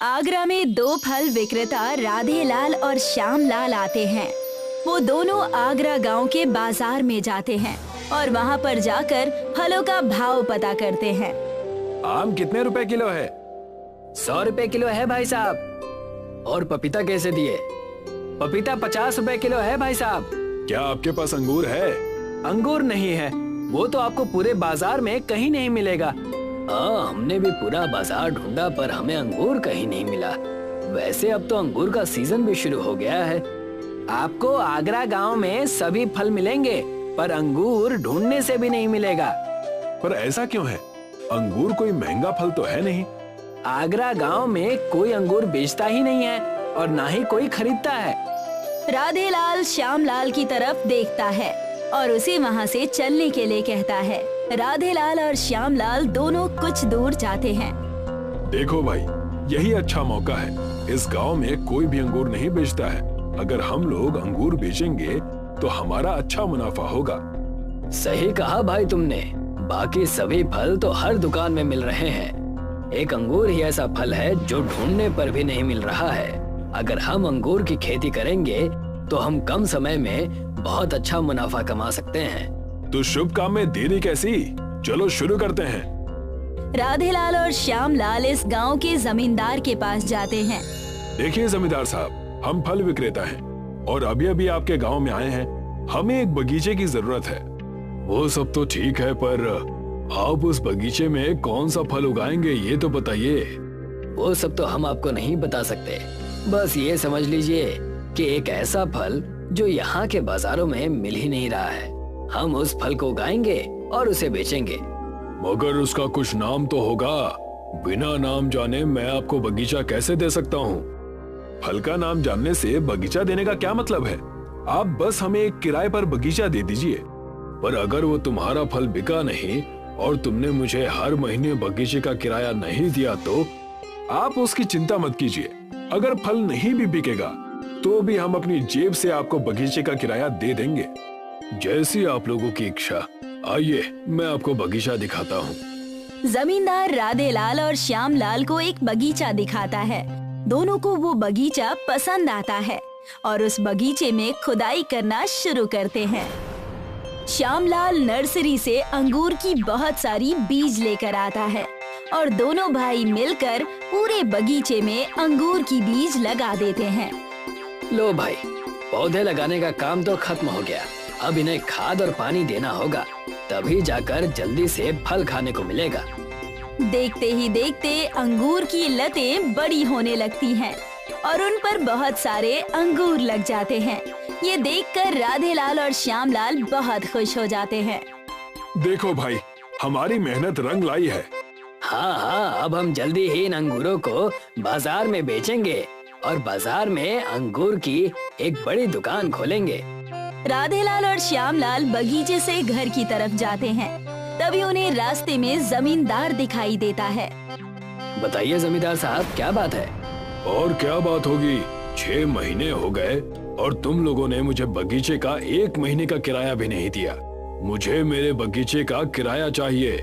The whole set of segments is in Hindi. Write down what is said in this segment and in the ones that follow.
आगरा में दो फल विक्रेता राधे लाल और श्याम लाल आते हैं। वो दोनों आगरा गांव के बाजार में जाते हैं और वहां पर जाकर फलों का भाव पता करते हैं। आम कितने रुपए किलो है? 100 रुपए किलो है भाई साहब। और पपीता कैसे दिए? पपीता 50 रुपए किलो है भाई साहब। क्या आपके पास अंगूर है? अंगूर नहीं है, वो तो आपको पूरे बाजार में कहीं नहीं मिलेगा। हमने भी पूरा बाजार ढूंढा पर हमें अंगूर कहीं नहीं मिला। वैसे अब तो अंगूर का सीजन भी शुरू हो गया है। आपको आगरा गांव में सभी फल मिलेंगे पर अंगूर ढूंढने से भी नहीं मिलेगा। पर ऐसा क्यों है? अंगूर कोई महंगा फल तो है नहीं। आगरा गांव में कोई अंगूर बेचता ही नहीं है और ना ही कोई खरीदता है। राधे लाल श्याम लाल की तरफ देखता है और उसे वहाँ से चलने के लिए कहता है। राधे लाल और श्याम लाल दोनों कुछ दूर जाते हैं। देखो भाई, यही अच्छा मौका है। इस गांव में कोई भी अंगूर नहीं बेचता है। अगर हम लोग अंगूर बेचेंगे तो हमारा अच्छा मुनाफा होगा। सही कहा भाई तुमने। बाकी सभी फल तो हर दुकान में मिल रहे हैं। एक अंगूर ही ऐसा फल है जो ढूंढने पर भी नहीं मिल रहा है। अगर हम अंगूर की खेती करेंगे तो हम कम समय में बहुत अच्छा मुनाफा कमा सकते हैं। तो शुभ काम में देरी कैसी? चलो शुरू करते हैं। राधे लाल और श्याम लाल इस गांव के जमींदार के पास जाते हैं। देखिए जमींदार साहब, हम फल विक्रेता हैं और अभी अभी आपके गांव में आए हैं। हमें एक बगीचे की जरूरत है। वो सब तो ठीक है, पर आप उस बगीचे में कौन सा फल उगाएंगे ये तो बताइए। वो सब तो हम आपको नहीं बता सकते। बस ये समझ लीजिए कि एक ऐसा फल जो यहाँ के बाजारों में मिल ही नहीं रहा है। हम उस फल को उगाएंगे और उसे बेचेंगे। मगर उसका कुछ नाम तो होगा। बिना नाम जाने मैं आपको बगीचा कैसे दे सकता हूँ? फल का नाम जानने से बगीचा देने का क्या मतलब है? आप बस हमें एक किराए पर बगीचा दे दीजिए। पर अगर वो तुम्हारा फल बिका नहीं और तुमने मुझे हर महीने बगीचे का किराया नहीं दिया तो आप उसकी चिंता मत कीजिए। अगर फल नहीं भी बिकेगा तो भी हम अपनी जेब से आपको बगीचे का किराया दे देंगे। जैसी आप लोगों की इच्छा। आइए, मैं आपको बगीचा दिखाता हूँ। जमींदार राधे लाल और श्याम लाल को एक बगीचा दिखाता है। दोनों को वो बगीचा पसंद आता है और उस बगीचे में खुदाई करना शुरू करते हैं। श्याम लाल नर्सरी से अंगूर की बहुत सारी बीज लेकर आता है और दोनों भाई मिलकर पूरे बगीचे में अंगूर की बीज लगा देते हैं। लो भाई, पौधे लगाने का काम तो खत्म हो गया। अब इन्हें खाद और पानी देना होगा, तभी जाकर जल्दी से फल खाने को मिलेगा। देखते ही देखते अंगूर की लतें बड़ी होने लगती हैं और उन पर बहुत सारे अंगूर लग जाते हैं। ये देखकर राधे लाल और श्याम लाल बहुत खुश हो जाते हैं। देखो भाई, हमारी मेहनत रंग लाई है। हाँ, अब हम जल्दी ही इन अंगूरों को बाजार में बेचेंगे और बाजार में अंगूर की एक बड़ी दुकान खोलेंगे। राधे लाल और श्याम लाल बगीचे से घर की तरफ जाते हैं। तभी उन्हें रास्ते में जमींदार दिखाई देता है। बताइए जमींदार साहब, क्या बात है? और क्या बात होगी? 6 महीने हो गए और तुम लोगों ने मुझे बगीचे का 1 महीने का किराया भी नहीं दिया। मुझे मेरे बगीचे का किराया चाहिए।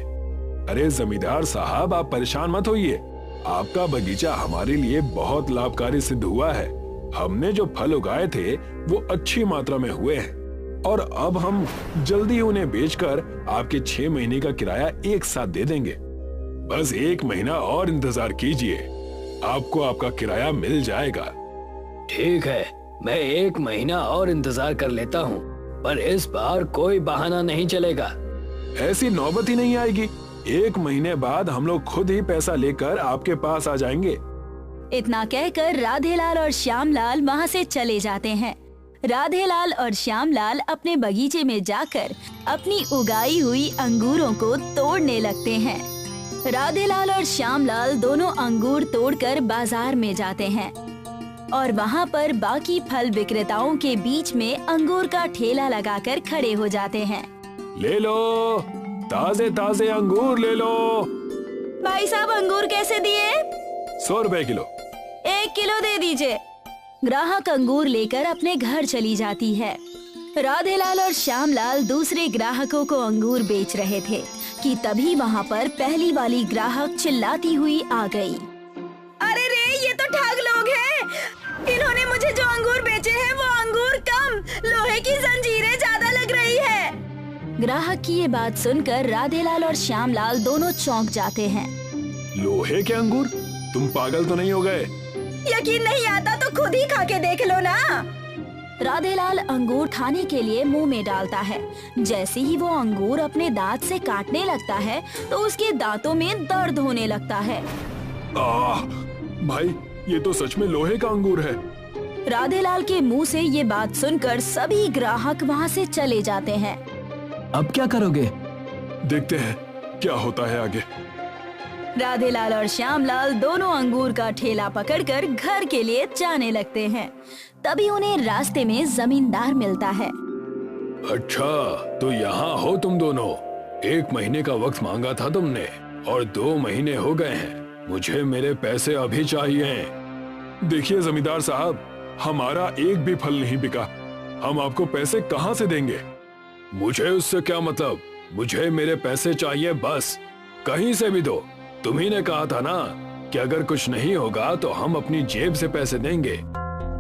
अरे जमींदार साहब, आप परेशान मत होइए। आपका बगीचा हमारे लिए बहुत लाभकारी सिद्ध हुआ है। हमने जो फल उगाए थे वो अच्छी मात्रा में हुए हैं और अब हम जल्दी उन्हें बेचकर आपके 6 महीने का किराया एक साथ दे देंगे। बस 1 महीना और इंतजार कीजिए, आपको आपका किराया मिल जाएगा। ठीक है, मैं 1 महीना और इंतजार कर लेता हूँ, पर इस बार कोई बहाना नहीं चलेगा। ऐसी नौबत ही नहीं आएगी। 1 महीने बाद हम लोग खुद ही पैसा लेकर आपके पास आ जाएंगे। इतना कहकर राधे लाल और श्याम लाल वहाँ से चले जाते हैं। राधे लाल और श्याम लाल अपने बगीचे में जाकर अपनी उगाई हुई अंगूरों को तोड़ने लगते हैं। राधे लाल और श्याम लाल दोनों अंगूर तोड़कर बाजार में जाते हैं और वहाँ पर बाकी फल विक्रेताओं के बीच में अंगूर का ठेला लगाकर खड़े हो जाते हैं। ले लो, ताजे ताजे अंगूर ले लो। भाई साहब, अंगूर कैसे दिए? 100 रुपए किलो। 1 किलो दे दीजिए। ग्राहक अंगूर लेकर अपने घर चली जाती है। राधे लाल और श्याम लाल दूसरे ग्राहकों को अंगूर बेच रहे थे कि तभी वहाँ पर पहली वाली ग्राहक चिल्लाती हुई आ गई। अरे रे, ये बेचे हैं वो अंगूर कम, लोहे की जंजीरें ज्यादा लग रही है। ग्राहक की ये बात सुनकर राधेलाल और श्यामलाल दोनों चौंक जाते हैं। लोहे के अंगूर? तुम पागल तो नहीं हो गए? यकीन नहीं आता तो खुद ही खा के देख लो ना। राधेलाल अंगूर खाने के लिए मुंह में डालता है। जैसे ही वो अंगूर अपने दांत से काटने लगता है तो उसके दांतों में दर्द होने लगता है। भाई, ये तो सच में लोहे का अंगूर है। राधेलाल के मुंह से ये बात सुनकर सभी ग्राहक वहाँ से चले जाते हैं। अब क्या करोगे? देखते हैं क्या होता है आगे। राधेलाल और श्यामलाल दोनों अंगूर का ठेला पकड़कर घर के लिए जाने लगते हैं। तभी उन्हें रास्ते में जमींदार मिलता है। अच्छा, तो यहाँ हो तुम दोनों। 1 महीने का वक्त मांगा था तुमने और 2 महीने हो गए हैं। मुझे मेरे पैसे अभी चाहिए। देखिए जमींदार साहब, हमारा एक भी फल नहीं बिका। हम आपको पैसे कहाँ से देंगे? मुझे उससे क्या मतलब, मुझे मेरे पैसे चाहिए बस। कहीं से भी दो। तुम्ही ने कहा था ना कि अगर कुछ नहीं होगा तो हम अपनी जेब से पैसे देंगे।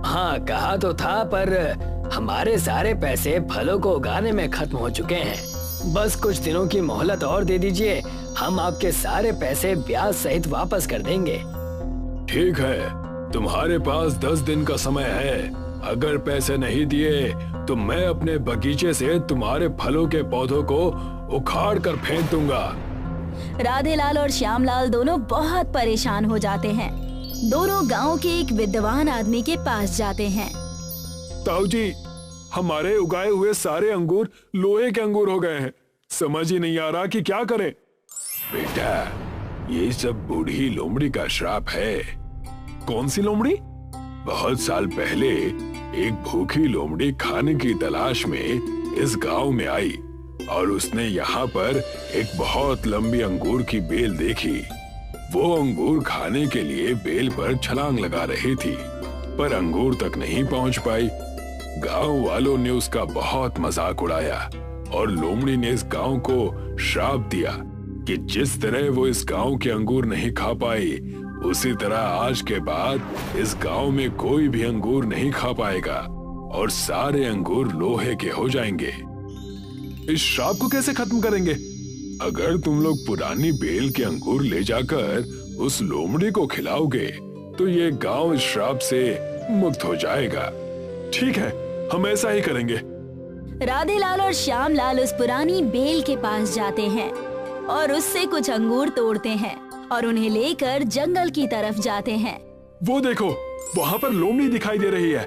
हाँ, कहा तो था, पर हमारे सारे पैसे फलों को उगाने में खत्म हो चुके हैं। बस कुछ दिनों की मोहलत और दे दीजिए, हम आपके सारे पैसे ब्याज सहित वापस कर देंगे। ठीक है, तुम्हारे पास 10 दिन का समय है। अगर पैसे नहीं दिए तो मैं अपने बगीचे से तुम्हारे फलों के पौधों को उखाड़ कर फेंक दूंगा। राधेलाल और श्यामलाल दोनों बहुत परेशान हो जाते हैं। दोनों गांव के एक विद्वान आदमी के पास जाते हैं। ताऊ जी, हमारे उगाए हुए सारे अंगूर लोहे के अंगूर हो गए हैं। समझ ही नहीं आ रहा कि क्या करें। बेटा, ये सब बूढ़ी लोमड़ी का श्राप है। कौन सी लोमड़ी? बहुत साल पहले एक भूखी लोमड़ी खाने की तलाश में इस गांव में आई और उसने यहाँ पर एक बहुत लंबी अंगूर की बेल देखी। वो अंगूर खाने के लिए बेल पर छलांग लगा रही थी, पर अंगूर तक नहीं पहुँच पाई। गांव वालों ने उसका बहुत मजाक उड़ाया और लोमड़ी ने इस गांव को श्राप दिया कि जिस तरह वो इस गांव के अंगूर नहीं खा पाई, उसी तरह आज के बाद इस गांव में कोई भी अंगूर नहीं खा पाएगा और सारे अंगूर लोहे के हो जाएंगे। इस श्राप को कैसे खत्म करेंगे? अगर तुम लोग पुरानी बेल के अंगूर ले जाकर उस लोमड़ी को खिलाओगे तो ये गांव इस श्राप से मुक्त हो जाएगा। ठीक है, हम ऐसा ही करेंगे। राधेलाल और श्यामलाल उस पुरानी बेल के पास जाते हैं और उससे कुछ अंगूर तोड़ते हैं और उन्हें लेकर जंगल की तरफ जाते हैं। वो देखो, वहाँ पर लोमड़ी दिखाई दे रही है।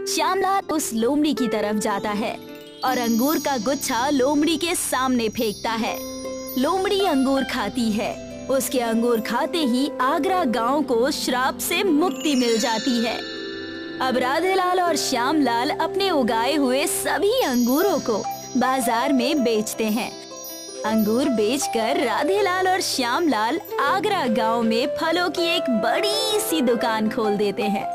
श्यामलाल उस लोमड़ी की तरफ जाता है और अंगूर का गुच्छा लोमड़ी के सामने फेंकता है। लोमड़ी अंगूर खाती है। उसके अंगूर खाते ही आगरा गांव को श्राप से मुक्ति मिल जाती है। अब राधेलाल और श्यामलाल अपने उगाए हुए सभी अंगूरों को बाजार में बेचते हैं। अंगूर बेचकर राधेलाल और श्यामलाल आगरा गांव में फलों की एक बड़ी सी दुकान खोल देते हैं।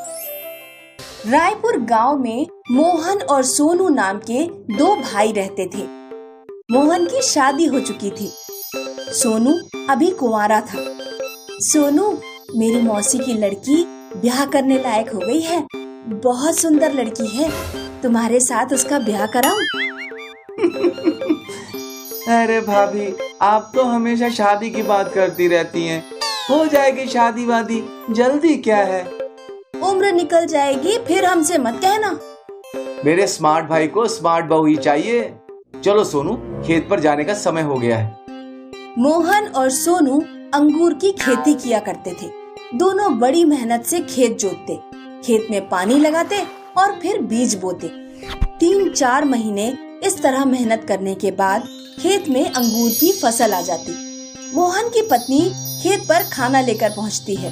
रायपुर गांव में मोहन और सोनू नाम के 2 भाई रहते थे। मोहन की शादी हो चुकी थी। सोनू अभी कुंवारा था। सोनू, मेरी मौसी की लड़की ब्याह करने लायक हो गई है। बहुत सुंदर लड़की है, तुम्हारे साथ उसका ब्याह कराऊं? अरे भाभी, आप तो हमेशा शादी की बात करती रहती हैं। हो जाएगी शादी वादी, जल्दी क्या है? उम्र निकल जाएगी, फिर हमसे मत कहना। मेरे स्मार्ट भाई को स्मार्ट बहू ही चाहिए। चलो सोनू, खेत पर जाने का समय हो गया है। मोहन और सोनू अंगूर की खेती किया करते थे। दोनों बड़ी मेहनत से खेत जोतते, खेत में पानी लगाते और फिर बीज बोते। 3-4 महीने इस तरह मेहनत करने के बाद खेत में अंगूर की फसल आ जाती। मोहन की पत्नी खेत पर खाना लेकर पहुंचती है।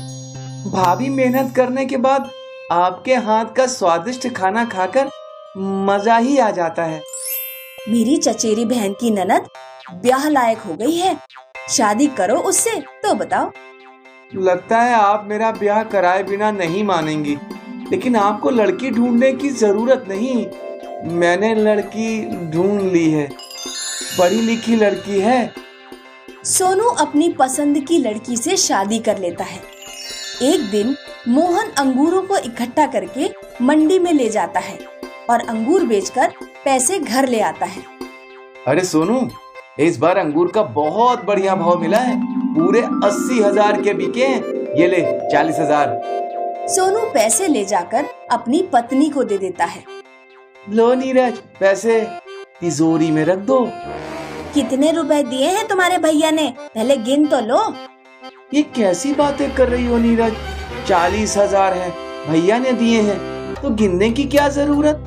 भाभी, मेहनत करने के बाद आपके हाथ का स्वादिष्ट खाना खाकर मजा ही आ जाता है। मेरी चचेरी बहन की ननद ब्याह लायक हो गई है, शादी करो उससे तो बताओ। लगता है आप मेरा ब्याह कराए बिना नहीं मानेंगी, लेकिन आपको लड़की ढूंढने की जरूरत नहीं। मैंने लड़की ढूंढ ली है, पढ़ी लिखी लड़की है। सोनू अपनी पसंद की लड़की से शादी कर लेता है। एक दिन मोहन अंगूरों को इकट्ठा करके मंडी में ले जाता है और अंगूर बेचकर पैसे घर ले आता है। अरे सोनू, इस बार अंगूर का बहुत बढ़िया भाव मिला है। पूरे 80,000 के बिके हैं। ये ले 40,000। सोनू पैसे ले जाकर अपनी पत्नी को दे देता है। लो नीरज, पैसे तिजोरी में रख दो। कितने रुपए दिए हैं तुम्हारे भैया ने? पहले गिन तो लो। ये कैसी बातें कर रही हो नीरज? 40,000 है, भैया ने दिए हैं, तो गिनने की क्या जरूरत?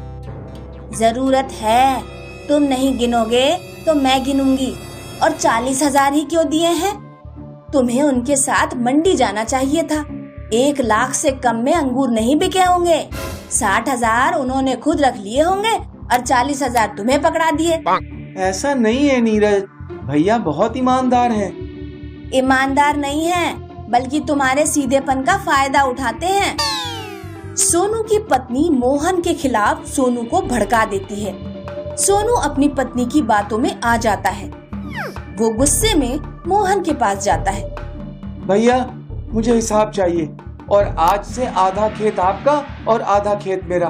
जरूरत है। तुम नहीं गिनोगे तो मैं गिनूंगी। और 40,000 ही क्यों दिए हैं? तुम्हें उनके साथ मंडी जाना चाहिए था। 1 लाख से कम में अंगूर नहीं बिके होंगे। 60,000 उन्होंने खुद रख लिए होंगे और 40,000 तुम्हें पकड़ा दिए। ऐसा नहीं है नीरज, भैया बहुत ईमानदार हैं। ईमानदार नहीं है, बल्कि तुम्हारे सीधेपन का फायदा उठाते हैं। सोनू की पत्नी मोहन के खिलाफ सोनू को भड़का देती है। सोनू अपनी पत्नी की बातों में आ जाता है। वो गुस्से में मोहन के पास जाता है। भैया, मुझे हिसाब चाहिए और आज से आधा खेत आपका और आधा खेत मेरा।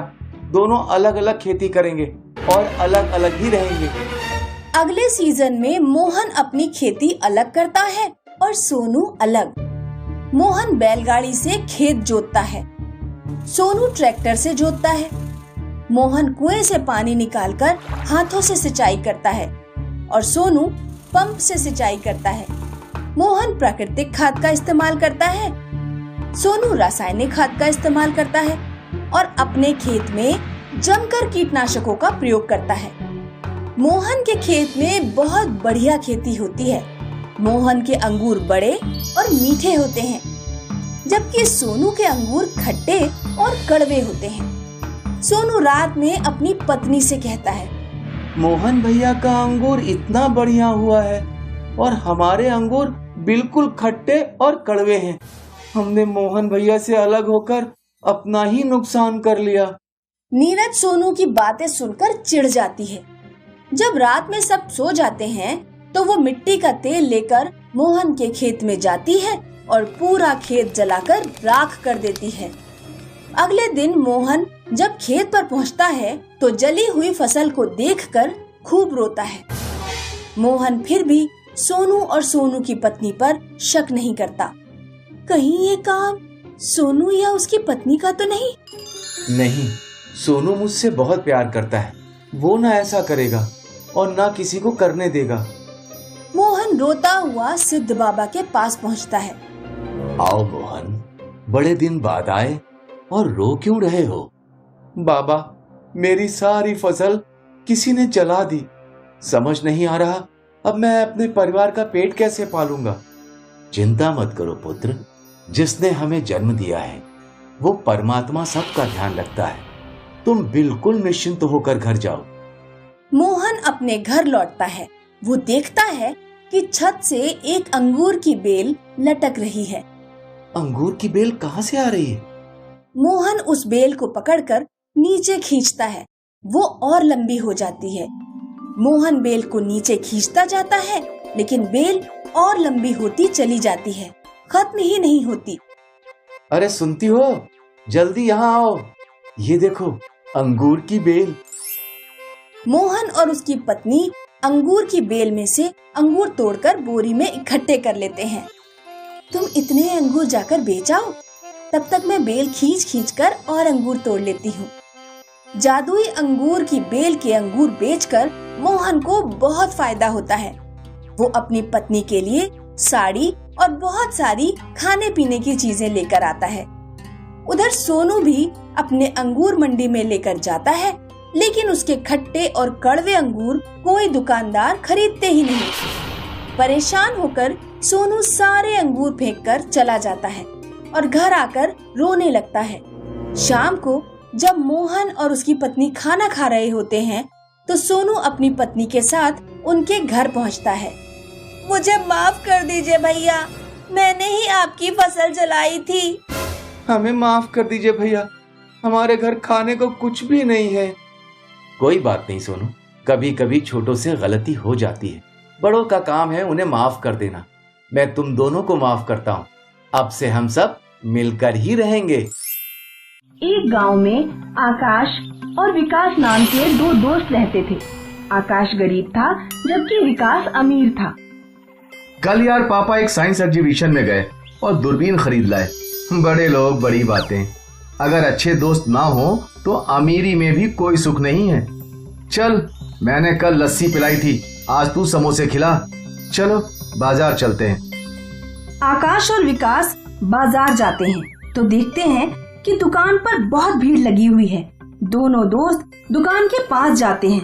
दोनों अलग अलग खेती करेंगे और अलग अलग ही रहेंगे। अगले सीजन में मोहन अपनी खेती अलग करता है और सोनू अलग। मोहन बैलगाड़ी से खेत जोतता है, सोनू ट्रैक्टर से जोतता है। मोहन कुएं से पानी निकालकर हाथों से सिंचाई करता है और सोनू पंप से सिंचाई करता है। मोहन प्राकृतिक खाद का इस्तेमाल करता है, सोनू रासायनिक खाद का इस्तेमाल करता है और अपने खेत में जमकर कीटनाशकों का प्रयोग करता है। मोहन के खेत में बहुत बढ़िया खेती होती है। मोहन के अंगूर बड़े और मीठे होते हैं, जबकि सोनू के अंगूर खट्टे और कड़वे होते हैं। सोनू रात में अपनी पत्नी से कहता है, मोहन भैया का अंगूर इतना बढ़िया हुआ है और हमारे अंगूर बिल्कुल खट्टे और कड़वे हैं। हमने मोहन भैया से अलग होकर अपना ही नुकसान कर लिया। नीरज सोनू की बातें सुनकर चिढ़ जाती है। जब रात में सब सो जाते हैं तो वो मिट्टी का तेल लेकर मोहन के खेत में जाती है और पूरा खेत जलाकर राख कर देती है। अगले दिन मोहन जब खेत पर पहुंचता है तो जली हुई फसल को देखकर खूब रोता है। मोहन फिर भी सोनू और सोनू की पत्नी पर शक नहीं करता। कहीं ये काम सोनू या उसकी पत्नी का तो नहीं? नहीं, सोनू मुझसे बहुत प्यार करता है। वो ना ऐसा करेगा और ना किसी को करने देगा। मोहन रोता हुआ सिद्ध बाबा के पास पहुंचता है। आओ मोहन, बड़े दिन बाद आए और रो क्यों रहे हो? बाबा, मेरी सारी फसल किसी ने जला दी। समझ नहीं आ रहा अब मैं अपने परिवार का पेट कैसे पालूंगा। चिंता मत करो पुत्र, जिसने हमें जन्म दिया है वो परमात्मा सबका ध्यान रखता है। तुम बिल्कुल निश्चिंत होकर घर जाओ। मोहन अपने घर लौटता है। वो देखता है कि छत से एक अंगूर की बेल लटक रही है। अंगूर की बेल कहाँ से आ रही है? मोहन उस बेल को पकड़कर नीचे खींचता है। वो और लंबी हो जाती है। मोहन बेल को नीचे खींचता जाता है, लेकिन बेल और लंबी होती चली जाती है, खत्म ही नहीं होती। अरे सुनती हो? जल्दी यहाँ आओ। ये देखो, अंगूर की बेल। मोहन और उसकी पत्नी अंगूर की बेल में से अंगूर तोड़कर बोरी में इकट्ठे कर लेते हैं। तुम इतने अंगूर जाकर बेच आओ, तब तक मैं बेल खींच खींच कर और अंगूर तोड़ लेती हूँ। जादुई अंगूर की बेल के अंगूर बेचकर मोहन को बहुत फायदा होता है। वो अपनी पत्नी के लिए साड़ी और बहुत सारी खाने पीने की चीजें लेकर आता है। उधर सोनू भी अपने अंगूर मंडी में लेकर जाता है, लेकिन उसके खट्टे और कड़वे अंगूर कोई दुकानदार खरीदते ही नहीं। परेशान होकर सोनू सारे अंगूर फेंककर चला जाता है और घर आकर रोने लगता है। शाम को जब मोहन और उसकी पत्नी खाना खा रहे होते हैं तो सोनू अपनी पत्नी के साथ उनके घर पहुंचता है। मुझे माफ कर दीजिए भैया, मैंने ही आपकी फसल जलाई थी। हमें माफ कर दीजिए भैया, हमारे घर खाने को कुछ भी नहीं है। कोई बात नहीं सोनू, कभी कभी छोटों से गलती हो जाती है। बड़ों का काम है उन्हें माफ कर देना। मैं तुम दोनों को माफ करता हूँ। अब से हम सब मिलकर ही रहेंगे। एक गांव में आकाश और विकास नाम के दो दोस्त रहते थे। आकाश गरीब था जबकि विकास अमीर था। कल यार पापा एक साइंस एग्जीबिशन में गए और दूरबीन खरीद लाए। बड़े लोग बड़ी बातें। अगर अच्छे दोस्त ना हो तो अमीरी में भी कोई सुख नहीं है। चल, मैंने कल लस्सी पिलाई थी, आज तू समोसे खिला। चलो बाजार चलते हैं। आकाश और विकास बाजार जाते हैं तो देखते हैं कि दुकान पर बहुत भीड़ लगी हुई है। दोनों दोस्त दुकान के पास जाते हैं।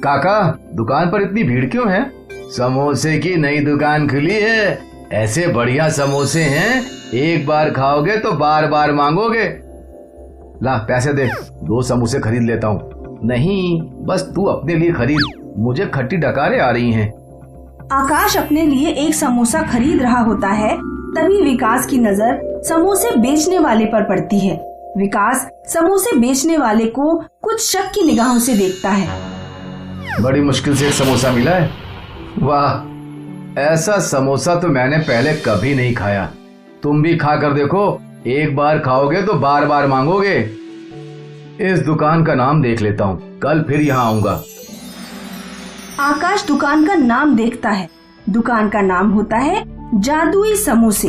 काका, दुकान पर इतनी भीड़ क्यों है? समोसे की नई दुकान खुली है। ऐसे बढ़िया समोसे हैं, एक बार खाओगे तो बार बार मांगोगे। ला पैसे दे, 2 समोसे खरीद लेता हूँ। नहीं, बस तू अपने लिए खरीद, मुझे खट्टी डकारें आ रही हैं। आकाश अपने लिए एक समोसा खरीद रहा होता है, तभी विकास की नजर समोसे बेचने वाले पर पड़ती है। विकास समोसे बेचने वाले को कुछ शक की निगाहों से देखता है। बड़ी मुश्किल से एक समोसा मिला है। वाह, ऐसा समोसा तो मैंने पहले कभी नहीं खाया। तुम भी खा कर देखो, एक बार खाओगे तो बार बार मांगोगे। इस दुकान का नाम देख लेता हूँ, कल फिर यहाँ आऊंगा। आकाश दुकान का नाम देखता है। दुकान का नाम होता है जादुई समोसे।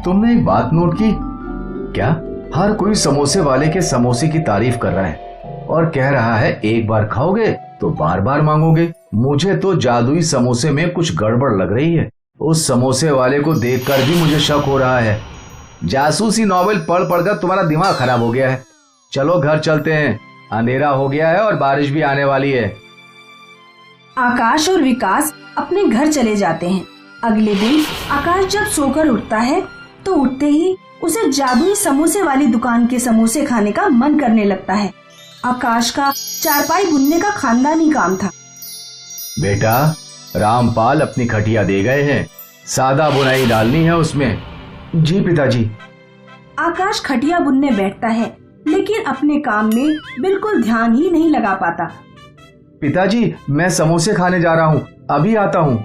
तुमने एक बात नोट की क्या? हर कोई समोसे वाले के समोसे की तारीफ कर रहा है और कह रहा है एक बार खाओगे तो बार बार मांगोगे। मुझे तो जादुई समोसे में कुछ गड़बड़ लग रही है। उस समोसे वाले को देखकर भी मुझे शक हो रहा है। जासूसी नॉवेल पढ़ पढ़कर तुम्हारा दिमाग खराब हो गया है। चलो घर चलते हैं, अंधेरा हो गया है और बारिश भी आने वाली है। आकाश और विकास अपने घर चले जाते हैं। अगले दिन आकाश जब सोकर उठता है तो उठते ही उसे जादुई समोसे वाली दुकान के समोसे खाने का मन करने लगता है। आकाश का चारपाई बुनने का खानदानी काम था। बेटा, रामपाल अपनी खटिया दे गए हैं, सादा बुनाई डालनी है उसमें। जी पिताजी। आकाश खटिया बुनने बैठता है लेकिन अपने काम में बिल्कुल ध्यान ही नहीं लगा पाता। पिताजी, मैं समोसे खाने जा रहा हूँ, अभी आता हूँ।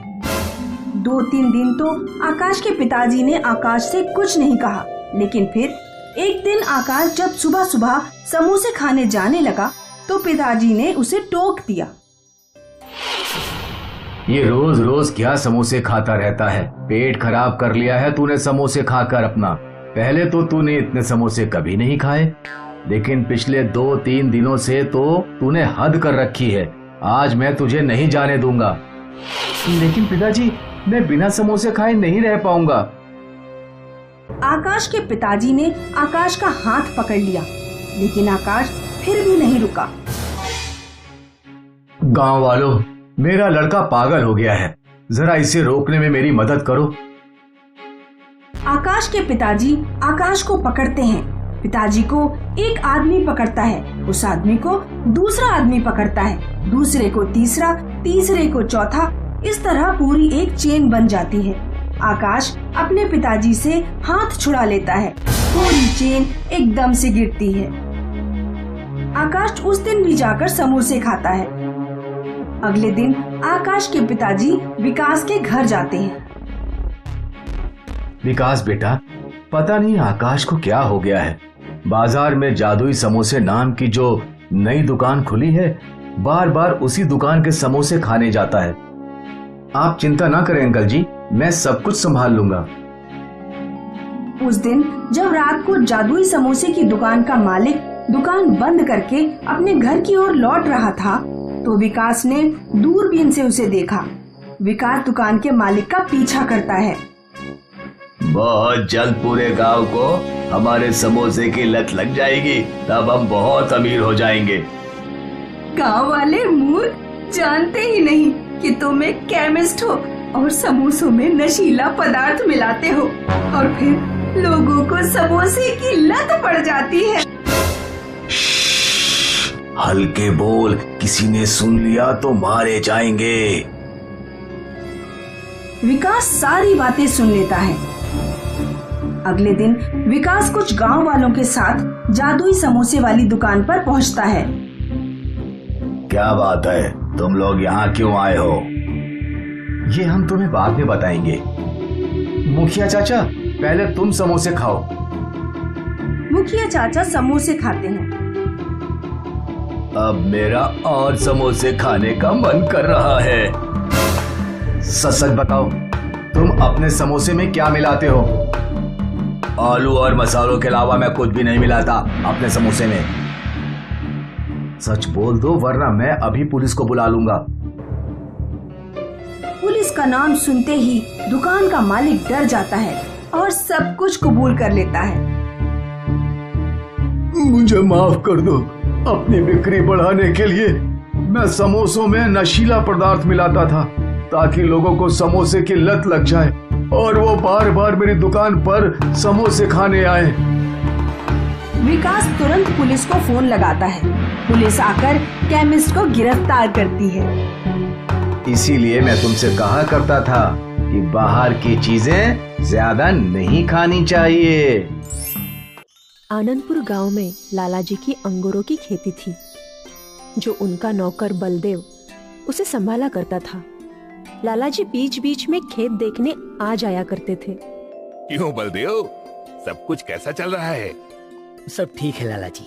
2-3 दिन तो आकाश के पिताजी ने आकाश से कुछ नहीं कहा, लेकिन फिर एक दिन आकाश जब सुबह सुबह समोसे खाने जाने लगा तो पिताजी ने उसे टोक दिया। ये रोज रोज क्या समोसे खाता रहता है? पेट खराब कर लिया है तूने समोसे खाकर अपना। पहले तो तूने इतने समोसे कभी नहीं खाए, लेकिन पिछले 2-3 दिनों से तो तूने हद कर रखी है। आज मैं तुझे नहीं जाने दूंगा। लेकिन पिताजी, मैं बिना समोसे खाए नहीं रह पाऊंगा। आकाश के पिताजी ने आकाश का हाथ पकड़ लिया, लेकिन आकाश फिर भी नहीं रुका। गांव वालों, मेरा लड़का पागल हो गया है, जरा इसे रोकने में मेरी मदद करो। आकाश के पिताजी आकाश को पकड़ते हैं। पिताजी को एक आदमी पकड़ता है, उस आदमी को दूसरा आदमी पकड़ता है, दूसरे को तीसरा, तीसरे को चौथा। इस तरह पूरी एक चेन बन जाती है। आकाश अपने पिताजी से हाथ छुड़ा लेता है, पूरी चेन एकदम से गिरती है। आकाश उस दिन भी जाकर समोसे खाता है। अगले दिन आकाश के पिताजी विकास के घर जाते हैं। विकास बेटा, पता नहीं आकाश को क्या हो गया है। बाजार में जादुई समोसे नाम की जो नई दुकान खुली है, बार बार उसी दुकान के समोसे खाने जाता है। आप चिंता ना करें अंकल जी, मैं सब कुछ संभाल लूंगा। उस दिन जब रात को जादुई समोसे की दुकान का मालिक दुकान बंद करके अपने घर की ओर लौट रहा था तो विकास ने दूरबीन से उसे देखा। विकास दुकान के मालिक का पीछा करता है। बहुत जल्द पूरे गांव को हमारे समोसे की लत लग जाएगी, तब हम बहुत अमीर हो जाएंगे। गांव वाले मूर्ख, जानते ही नहीं कि तुम एक केमिस्ट हो और समोसों में नशीला पदार्थ मिलाते हो और फिर लोगों को समोसे की लत पड़ जाती है। हल्के बोल, किसी ने सुन लिया तो मारे जाएंगे। विकास सारी बातें सुन लेता है। अगले दिन विकास कुछ गांव वालों के साथ जादुई समोसे वाली दुकान पर पहुंचता है। क्या बात है, तुम लोग यहाँ क्यों आए हो? ये हम तुम्हें बाद में बताएंगे। मुखिया चाचा, पहले तुम समोसे खाओ। मुखिया चाचा समोसे खाते हैं। अब मेरा और समोसे खाने का मन कर रहा है। सच सच बताओ, तुम अपने समोसे में क्या मिलाते हो? आलू और मसालों के अलावा मैं कुछ भी नहीं मिलाता अपने समोसे में। सच बोल दो वरना मैं अभी पुलिस को बुला लूंगा। पुलिस का नाम सुनते ही दुकान का मालिक डर जाता है और सब कुछ कबूल कर लेता है। मुझे माफ कर दो। अपनी बिक्री बढ़ाने के लिए मैं समोसों में नशीला पदार्थ मिलाता था ताकि लोगों को समोसे की लत लग जाए और वो बार बार मेरी दुकान पर समोसे खाने आए। विकास तुरंत पुलिस को फोन लगाता है। पुलिस आकर केमिस्ट को गिरफ्तार करती है। इसीलिए मैं तुमसे कहा करता था कि बाहर की चीजें ज्यादा नहीं खानी चाहिए। आनंदपुर गांव में लालाजी की अंगूरों की खेती थी, जो उनका नौकर बलदेव उसे संभाला करता था। लालाजी बीच बीच में खेत देखने आ जाया करते थे। क्यों बलदेव, सब कुछ कैसा चल रहा है? सब ठीक है लालाजी।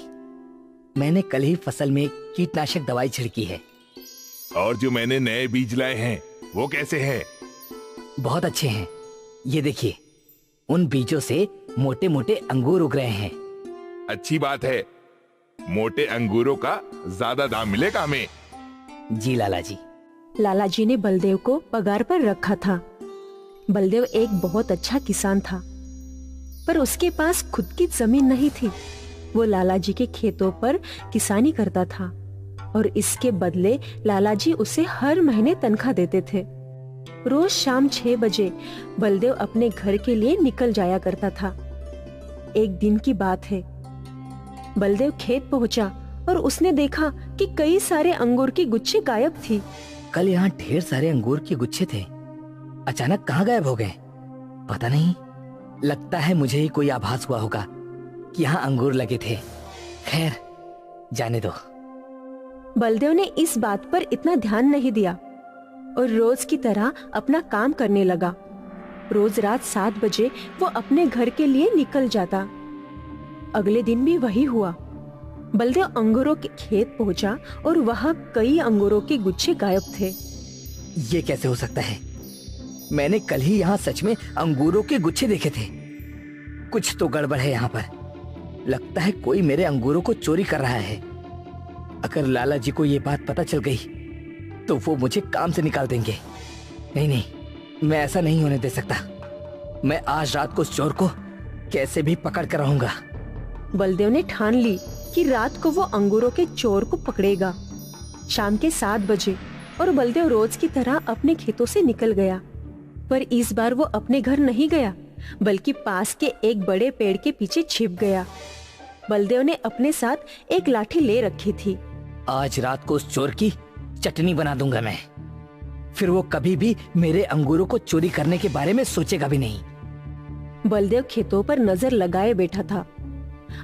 मैंने कल ही फसल में कीटनाशक दवाई छिड़की है। और जो मैंने नए बीज लाए हैं वो कैसे हैं? बहुत अच्छे हैं। ये देखिए, उन बीजों से मोटे मोटे अंगूर उग रहे हैं। अच्छी बात है। मोटे अंगूरों का ज्यादा दाम मिलेगा हमें। जी लालाजी। लालाजी ने बलदेव को पगार पर रखा था। बलदेव एक बहुत अच्छा किसान था, पर उसके पास खुद की जमीन नहीं थी। वो लालाजी के खेतों पर किसानी करता था और इसके बदले लालाजी उसे हर महीने तनख्वाह देते थे। रोज शाम 6 बजे बलदेव अपने घर के लिए निकल जाया करता था। एक दिन की बात है, बलदेव खेत पहुंचा और उसने देखा कि कई सारे अंगूर की गुच्छे गायब थी। कल यहाँ ढेर सारे अंगूर के गुच्छे थे, अचानक कहाँ गायब हो गए? पता नहीं, लगता है मुझे ही कोई आभास हुआ होगा कि यहाँ अंगूर लगे थे। खैर, जाने दो। बलदेव ने इस बात पर इतना ध्यान नहीं दिया और रोज की तरह अपना काम करने लगा। रोज रात 7 बजे वो अपने घर के लिए निकल जाता। अगले दिन भी वही हुआ। बलदेव अंगूरों के खेत पहुंचा और वहाँ कई अंगूरों के गुच्छे गायब थे। ये कैसे हो सकता है? मैंने कल ही यहाँ सच में अंगूरों के गुच्छे देखे थे। कुछ तो गड़बड़ है यहाँ पर। लगता है कोई मेरे अंगूरों को चोरी कर रहा है। अगर लाला जी को ये बात पता चल गई तो वो मुझे काम से निकाल देंगे। नहीं नहीं, मैं ऐसा नहीं होने दे सकता। मैं आज रात को उस चोर को कैसे भी पकड़ कर रहूंगा। बलदेव ने ठान ली कि रात को वो अंगूरों के चोर को पकड़ेगा। शाम के 7 बजे और बलदेव रोज की तरह अपने खेतों से निकल गया। पर इस बार वो अपने घर नहीं गया, बल्कि पास के एक बड़े पेड़ के पीछे छिप गया। बलदेव ने अपने साथ एक लाठी ले रखी थी। आज रात को उस चोर की चटनी बना दूंगा मैं। फिर वो कभी भी मेरे अंगूरों को चोरी करने के बारे में सोचेगा भी नहीं। बलदेव खेतों पर नजर लगाए बैठा था।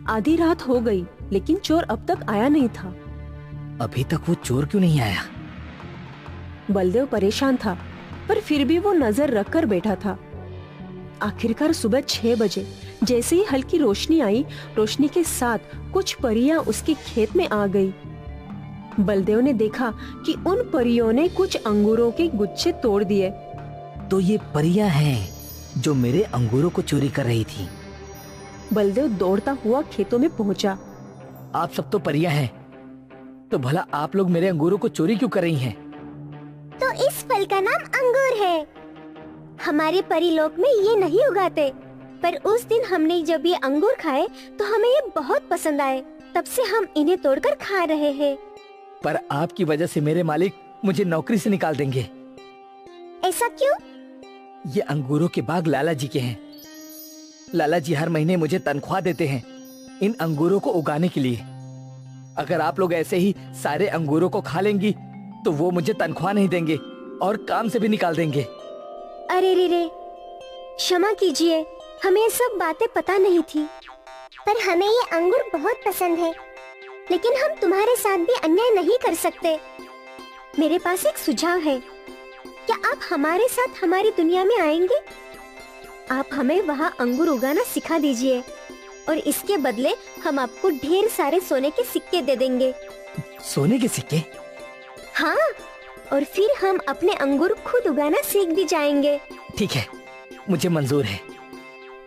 आधी रात हो गई, लेकिन चोर अब तक आया नहीं था। अभी तक वो चोर क्यों नहीं आया? बलदेव परेशान था, पर फिर भी वो नजर रखकर बैठा था। आखिरकार सुबह 6 बजे जैसे ही हल्की रोशनी आई, रोशनी के साथ कुछ परियां उसके खेत में आ गई। बलदेव ने देखा कि उन परियों ने कुछ अंगूरों के गुच्छे तोड़ दिए। तो ये परियां हैं जो मेरे अंगूरों को चोरी कर रही थी। बलदेव दौड़ता हुआ खेतों में पहुंचा। आप सब तो परियां हैं, तो भला आप लोग मेरे अंगूरों को चोरी क्यों कर रही हैं? तो इस फल का नाम अंगूर है। हमारे परीलोक में ये नहीं उगाते, पर उस दिन हमने जब ये अंगूर खाए तो हमें ये बहुत पसंद आए। तब से हम इन्हें तोड़कर खा रहे हैं। पर आपकी वजह से मेरे मालिक मुझे नौकरी से निकाल देंगे। ऐसा क्यों? ये अंगूरों के बाग लाला जी के हैं। लाला जी हर महीने मुझे तनख्वाह देते हैं इन अंगूरों को उगाने के लिए। अगर आप लोग ऐसे ही सारे अंगूरों को खा लेंगी तो वो मुझे तनख्वाह नहीं देंगे और काम से भी निकाल देंगे। अरे रे, क्षमा कीजिए, हमें सब बातें पता नहीं थी। पर हमें ये अंगूर बहुत पसंद है, लेकिन हम तुम्हारे साथ भी अन्याय नहीं कर सकते। मेरे पास एक सुझाव है। क्या आप हमारे साथ हमारी दुनिया में आएंगे? आप हमें वहाँ अंगूर उगाना सिखा दीजिए। और इसके बदले हम आपको ढेर सारे सोने के सिक्के दे देंगे। सोने के सिक्के? हाँ, और फिर हम अपने अंगूर खुद उगाना सीख भी जाएंगे। ठीक है, मुझे मंजूर है।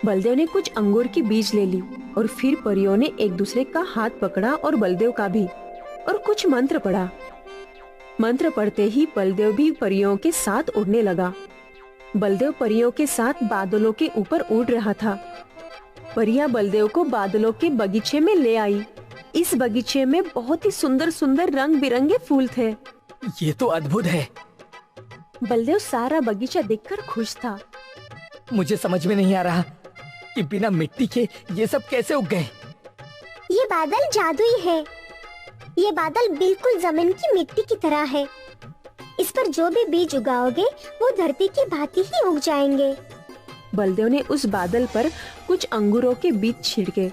बलदेव ने कुछ अंगूर की बीज ले ली और फिर परियों ने एक दूसरे का हाथ पकड़ा और बलदेव का भी, और कुछ मंत्र पढ़ा। मंत्र पढ़ते ही बलदेव भी परियों के साथ उड़ने लगा। बलदेव परियों के साथ बादलों के ऊपर उड़ रहा था। परियां बलदेव को बादलों के बगीचे में ले आई। इस बगीचे में बहुत ही सुंदर सुंदर रंग बिरंगे फूल थे। ये तो अद्भुत है। बलदेव सारा बगीचा देखकर खुश था। मुझे समझ में नहीं आ रहा कि बिना मिट्टी के ये सब कैसे उग गए। ये बादल जादुई है। ये बादल बिल्कुल जमीन की मिट्टी की तरह है। इस पर जो भी बीज उगाओगे वो धरती की भांति ही उग जाएंगे। बलदेव ने उस बादल पर कुछ अंगूरों के बीज छिड़के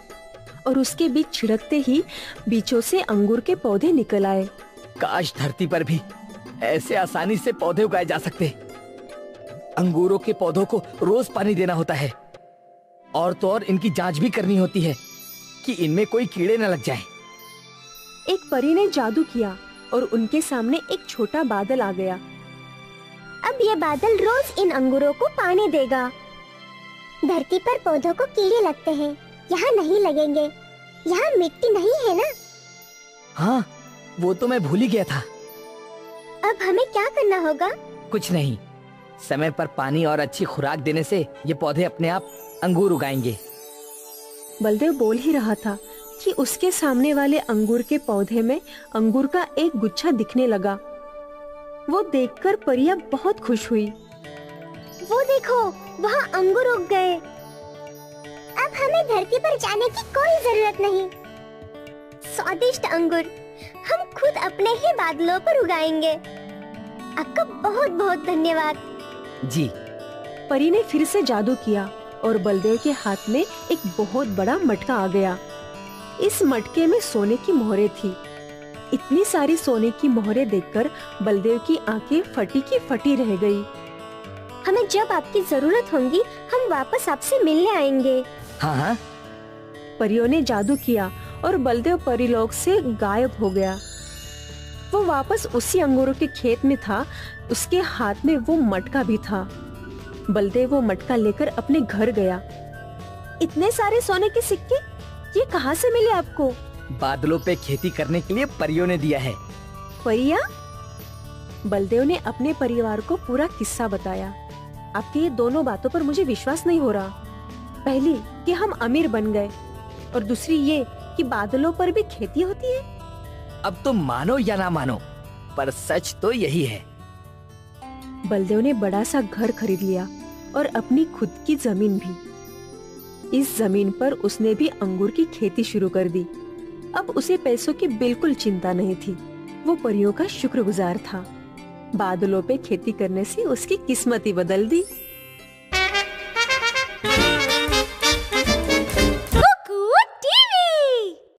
और उसके बीज छिड़कते ही बीजों से अंगूर के पौधे निकल आए। काश धरती पर भी ऐसे आसानी से पौधे उगाए जा सकते। अंगूरों के पौधों को रोज पानी देना होता है और तो और इनकी जांच भी करनी होती है कि इनमें कोई कीड़े न लग जाए। एक परी ने जादू किया और उनके सामने एक छोटा बादल आ गया। अब ये बादल रोज इन अंगूरों को पानी देगा। धरती पर पौधों को कीड़े लगते हैं, यहाँ नहीं लगेंगे। यहाँ मिट्टी नहीं है ना? हाँ, वो तो मैं भूल ही गया था। अब हमें क्या करना होगा? कुछ नहीं, समय पर पानी और अच्छी खुराक देने से ये पौधे अपने आप अंगूर उगाएंगे। बलदेव बोल ही रहा था कि उसके सामने वाले अंगूर के पौधे में अंगूर का एक गुच्छा दिखने लगा। वो देखकर परिया बहुत खुश हुई। वो देखो, वहाँ अंगूर उग गए। अब हमें धरती पर जाने की कोई जरूरत नहीं। स्वादिष्ट अंगूर हम खुद अपने ही बादलों पर उगाएंगे। आपका बहुत बहुत धन्यवाद। जी। परी ने फिर से जादू किया और बलदेव के हाथ में एक बहुत बड़ा मटका आ गया। इस मटके में सोने की मोहरें थी। इतनी सारी सोने की मोहरें देखकर बलदेव की आंखें फटी की फटी रह गई। हमें जब आपकी जरूरत होगी हम वापस आपसे मिलने आएंगे। हाँ हाँ। परियों ने जादू किया और बलदेव परिलोक से गायब हो गया। वो वापस उसी अंगूरों के खेत में था। उसके हाथ में वो मटका भी था। बलदेव वो मटका लेकर अपने घर गया। इतने सारे सोने के सिक्के ये कहाँ से मिले आपको? बादलों पे खेती करने के लिए परियों ने दिया है। परिया? बलदेव ने अपने परिवार को पूरा किस्सा बताया। आपकी ये दोनों बातों पर मुझे विश्वास नहीं हो रहा। पहली कि हम अमीर बन गए और दूसरी ये कि बादलों पर भी खेती होती है। अब तुम मानो या ना मानो, पर सच तो यही है। बलदेव ने बड़ा सा घर खरीद लिया और अपनी खुद की जमीन भी। इस जमीन पर उसने भी अंगूर की खेती शुरू कर दी। अब उसे पैसों की बिल्कुल चिंता नहीं थी। वो परियों का शुक्रगुजार था। बादलों पे खेती करने से उसकी किस्मत ही बदल दी।